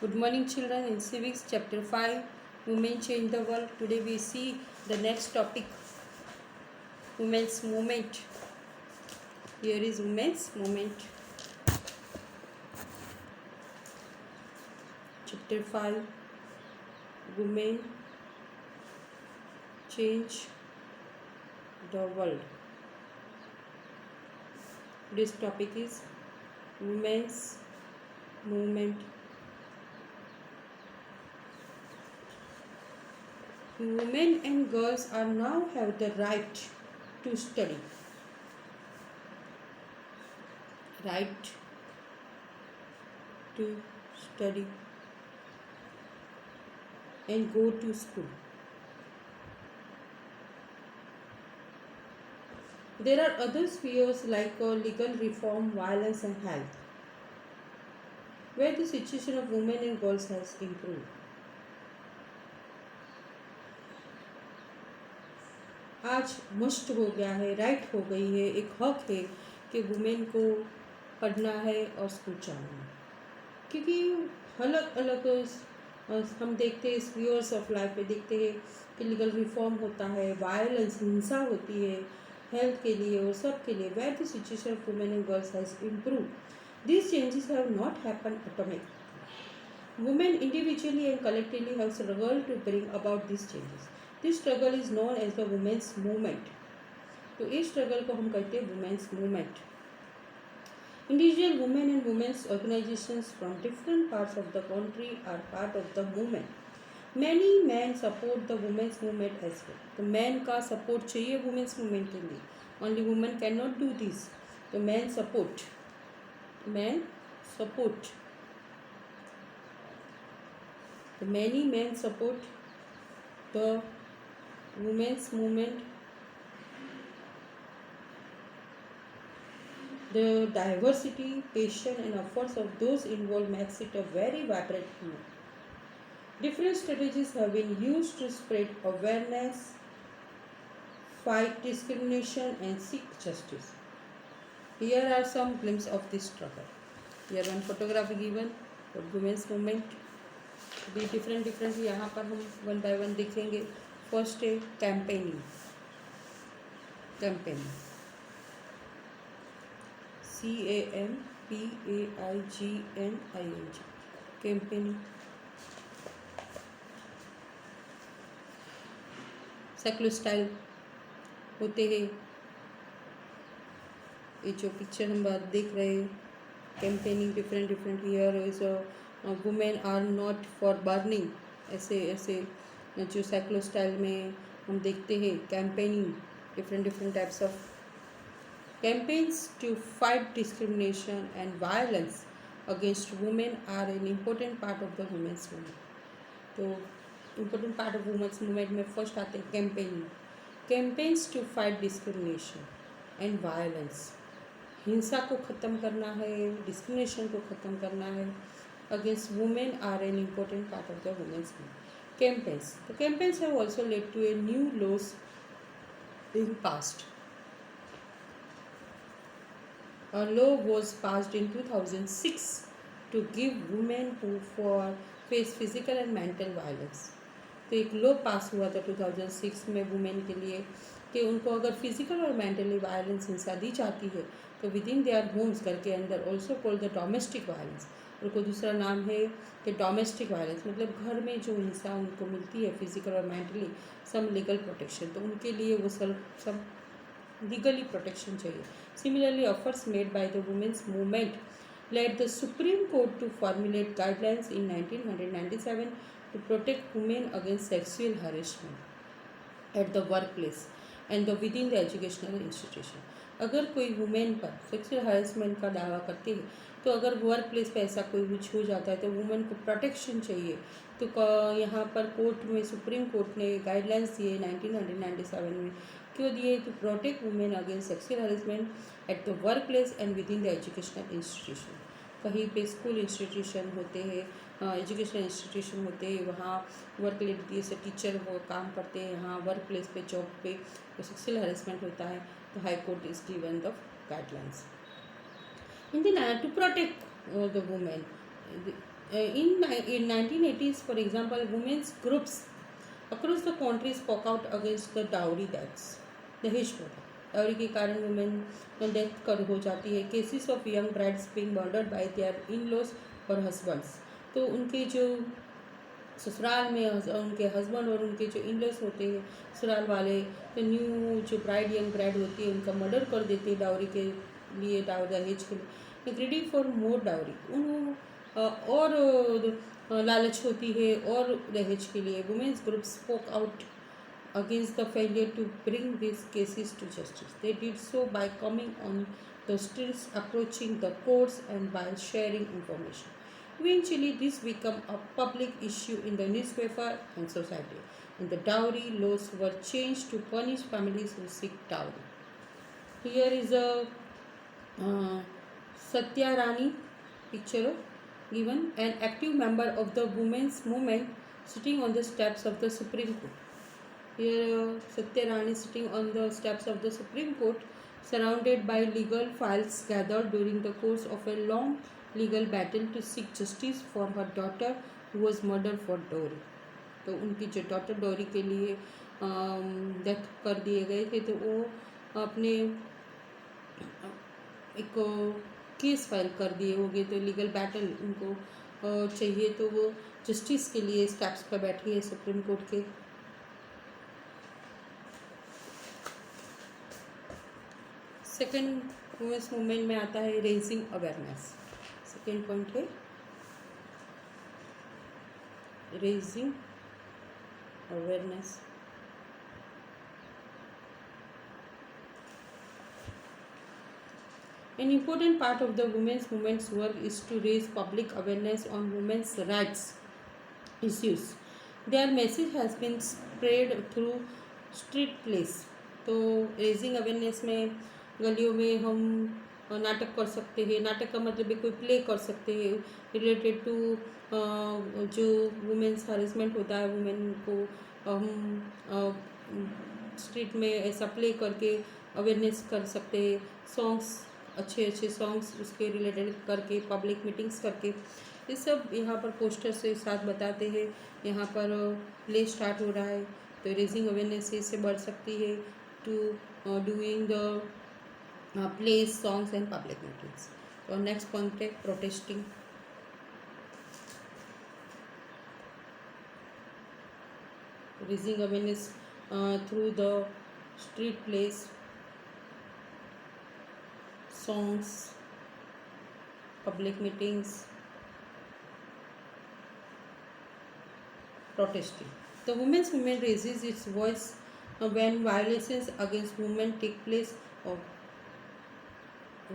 Good morning, children. In Civics, Chapter 5, Women Change the World. Today we see the next topic, Women's Movement. Here is Women's Movement. Chapter 5, Women Change the World. Today's topic is Women's Movement. Women and girls are now have the right to study. Right to study and go to school. There are other spheres like legal reform, violence and health, where the situation of women and girls has improved. आज must हो गया है, right हो गई है, एक हक है कि वुमेन को पढ़ना है और स्कूल जाना है, क्योंकि अलग अलग हम देखते हैं स्फीयर्स ऑफ लाइफ में देखते हैं कि लीगल रिफॉर्म होता है, वायलेंस हिंसा होती है हेल्थ के लिए और सब के लिए, where the situation of women and girls has improve. These changes have not happened automatically. Women individually and collectively have struggled to bring about these changes. This struggle is known as the women's movement. तो इस struggle को हम कहते हैं women's movement. Individual women and women's organizations from different parts of the country are part of the movement. Many men support the women's movement as well. तो man का support चाहिए women's movement के लिए. Only women cannot do this. तो man support. The many men support the women's movement. The diversity, passion and efforts of those involved makes it a very vibrant movement. Different strategies have been used to spread awareness, fight discrimination and seek justice. Here are some glimpses of this struggle. Here one photograph given for women's movement. भी different यहाँ पर हम one by one देखेंगे. First है campaigning. CAMPAIGNING. Campaigning. Secular style होते हैं. ये जो पिक्चर हम बात देख रहे हैं, campaigning different here is women are not for burning. ऐसे जो सेक्युलर स्टाइल में हम देखते हैं campaigning, different types of campaigns to fight discrimination and violence against women are an important part of the women's movement. तो important part of women's movement में first आते हैं campaigning. campaigns to fight discrimination and violence. हिंसा को ख़त्म करना है, discrimination को ख़त्म करना है against women are an important part of the women's movement. Campaigns. The campaigns have also led to a new laws being passed. A law was passed in 2006 to give women who face physical and mental violence. तो एक law पास हुआ था 2006 में women के लिए कि उनको अगर फिजिकल और मेंटली वायलेंस हिंसा दी जाती है तो विद इन देयर होम्स घर के अंदर, also called the domestic violence. और को दूसरा नाम है कि डोमेस्टिक वायलेंस, मतलब घर में जो हिंसा उनको मिलती है फिजिकल और मेंटली, सम लीगल प्रोटेक्शन. तो उनके लिए वो सब legally protection चाहिए. Similarly, efforts made by the women's movement led the Supreme Court to formulate guidelines in 1997 to protect women against sexual harassment at the workplace and within the educational institution. अगर कोई women पर sexual harassment का दावा करती है तो अगर work place पर ऐसा कोई कुछ हो जाता है तो वुमेन को प्रोटेक्शन चाहिए. तो यहाँ पर कोर्ट में सुप्रीम कोर्ट ने गाइडलाइंस दिए 1997 में. क्यों दिए? To protect women against sexual harassment at the work place and within the educational institution. कहीं पे स्कूल इंस्टीट्यूशन होते हैं, एजुकेशनल इंस्टीट्यूशन होते हैं, वहाँ वर्क लेडी से टीचर वो काम करते हैं, यहाँ वर्क प्लेस पे जॉब पे सेक्सुअल हरेसमेंट होता है तो high court is given the guidelines. In the to protect the women In 1980s, for example, women's groups across the country spoke out against the dowry deaths. दहेज प्रथा, dowry के कारण women death कर हो जाती है. Cases of young brides being murdered by their in laws और husbands. तो उनके जो ससुराल में उनके हस्बैंड और उनके जो इन लॉज होते हैं ससुराल वाले, तो न्यू जो ब्राइड यंग ब्राइड होती है उनका मर्डर कर देते हैं डाउरी के लिए, दहेज के लिए. ग्रीडी फॉर मोर डाउरी, उन और लालच होती है और दहेज के लिए. Women's group spoke out against the failure to bring these cases to justice. They did so by coming on the streets, approaching the courts, and by sharing information. Eventually, this became a public issue in the newspaper and society, and the dowry laws were changed to punish families who seek dowry. Here is a Satya Rani picture given, an active member of the women's movement sitting on the steps of the Supreme Court. Here Satya Rani sitting on the steps of the Supreme Court, surrounded by legal files gathered during the course of a long legal battle to seek justice for her daughter who was murdered for dowry. तो उनकी जो daughter dowry के लिए death कर दिए गए थे, तो वो अपने एक केस फाइल कर दिए होंगे. तो लीगल बैटल उनको चाहिए, तो वो जस्टिस के लिए स्टेप्स पर बैठी है सुप्रीम कोर्ट के. सेकेंड वुमेन्स मूवमेंट में आता है रेजिंग अवेयरनेस. सेकेंड पॉइंट है raising awareness. An important part of the women's movement's work is to raise public awareness on women's rights issues. Their message has been spread through street plays. तो raising awareness में गलियों में हम नाटक कर सकते हैं. नाटक का मतलब है कोई प्ले कर सकते हैं रिलेटेड टू जो वुमेन्स हरेसमेंट होता है वुमेन को. हम स्ट्रीट में ऐसा प्ले करके अवेयरनेस कर सकते हैं. सॉन्ग्स, अच्छे अच्छे सॉन्ग्स उसके रिलेटेड करके, पब्लिक मीटिंग्स करके, ये सब यहाँ पर पोस्टर से साथ बताते हैं. यहाँ पर प्ले स्टार्ट हो रहा है, तो रेजिंग अवेयरनेस इससे बढ़ सकती है to doing the plays, songs and public meetings. और नेक्स्ट पॉइंट है protesting. Raising awareness through the street plays, songs, public meetings, protesting. The women's movement raises its voice when violations against women take place or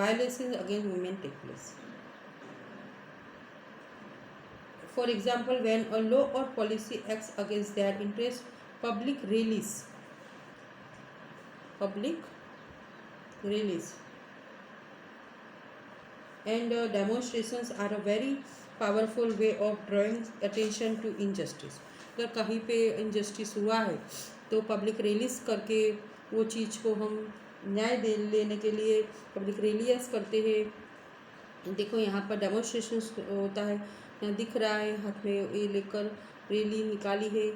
violations against women take place. For example, when a law or policy acts against their interest, public rallies and demonstrations are a very powerful way of drawing attention to injustice. अगर कहीं पे injustice हुआ है तो public rallies करके वो चीज़ को हम न्याय दे लेने के लिए पब्लिक रैलीज करते हैं. देखो यहाँ पर डेमोन्स्ट्रेशंस होता है, यहाँ दिख रहा है हाथ में ये लेकर रैली निकाली है.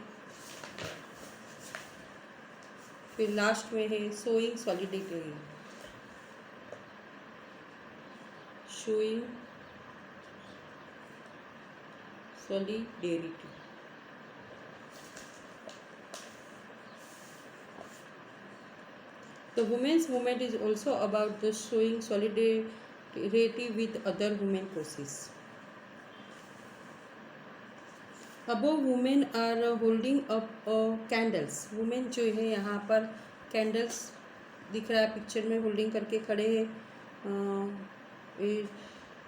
फिर लास्ट में है showing solidity. Showing solidarity. The women's movement is also about the showing solidarity with other women causes. Above women are holding up candles. Women जो है यहाँ पर कैंडल्स दिख रहा है पिक्चर में होल्डिंग करके खड़े हैं.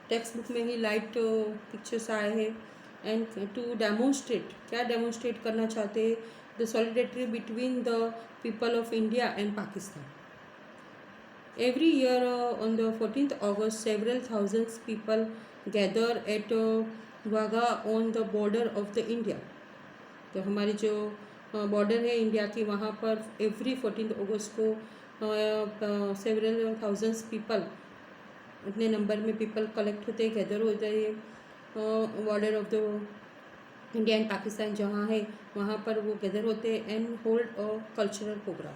टेक्स्ट बुक में ही लाइट पिक्चर्स आए हैं. एंड टू डेमोन्स्ट्रेट, क्या डेमोन्स्ट्रेट करना चाहते हैं? The solidarity between the people of India and Pakistan. Every year on the 14th August several thousands people gather at Wagah on the border of the India. तो हमारी जो border है इंडिया की, वहाँ पर एवरी 14th August को सेवरल थाउजेंड्स पीपल, इतने number में पीपल कलेक्ट होते हैं, गैदर होते हैं border of the India and Pakistan जहाँ है वहाँ पर वो गैदर होते हैं and hold a cultural programme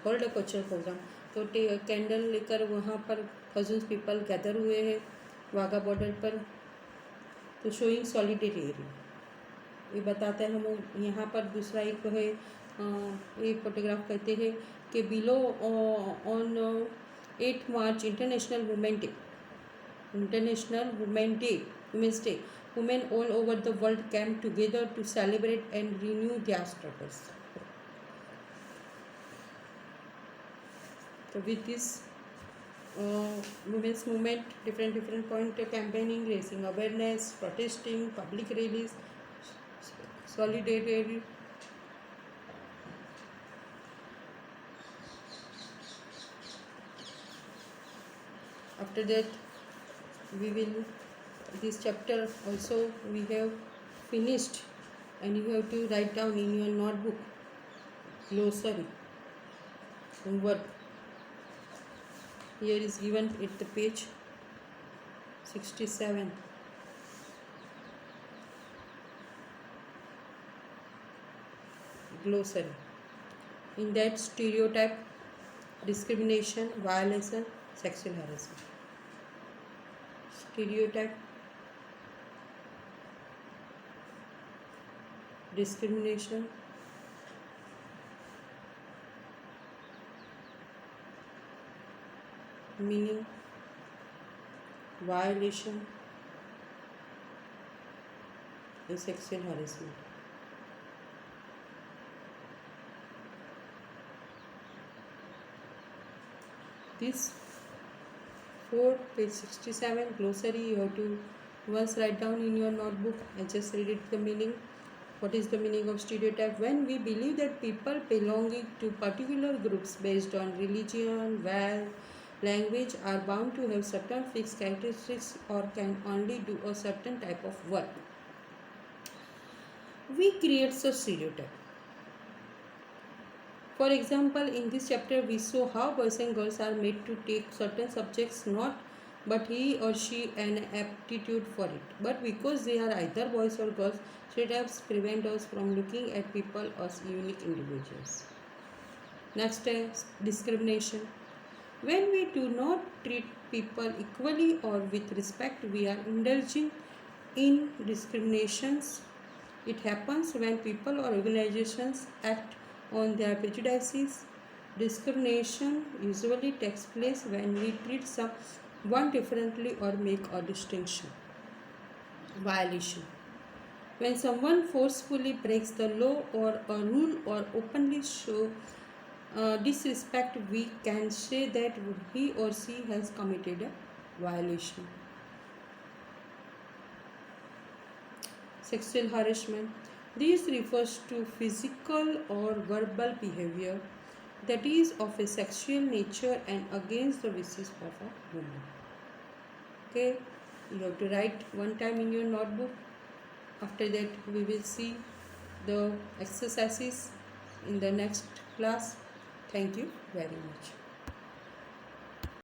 hold a cultural programme. तो कैंडल लेकर वहाँ पर थाउजेंड्स पीपल गैदर हुए हैं वाघा बॉर्डर पर, तो शोइंग सॉलिडेरिटी ये बताते हैं हम। यहाँ पर दूसरा एक है ये फोटोग्राफ कहते हैं कि below on 8 March International Women's Day women all over the world came together to celebrate and renew their struggles. So with this women's movement, different point, campaigning, raising awareness, protesting, public rallies, solidarity. After that, we will this chapter also we have finished, and you have to write down in your notebook glossary word. Here is given at the page 67. Glossary. In that, stereotype, discrimination, violation, sexual harassment. Stereotype, discrimination, meaning, violation, and sexual harassment. This 4 page 67 glossary you have to once write down in your notebook and just read it the meaning. What is the meaning of stereotype? When we believe that people belonging to particular groups based on religion, wealth, language are bound to have certain fixed characteristics or can only do a certain type of work, we create such stereotype. For example, in this chapter we saw how boys and girls are made to take certain subjects not but he or she an aptitude for it, but because they are either boys or girls, stereotypes prevent us from looking at people as unique individuals. Next is discrimination. When we do not treat people equally or with respect, we are indulging in discriminations. It happens when people or organizations act on their prejudices. Discrimination usually takes place when we treat someone differently or make a distinction. Violation. When someone forcefully breaks the law or a rule or openly show disrespect, we can say that he or she has committed a violation. Sexual harassment. This refers to physical or verbal behavior that is of a sexual nature and against the wishes of a woman. Okay, you have to write one time in your notebook. After that, we will see the exercises in the next class. Thank you very much.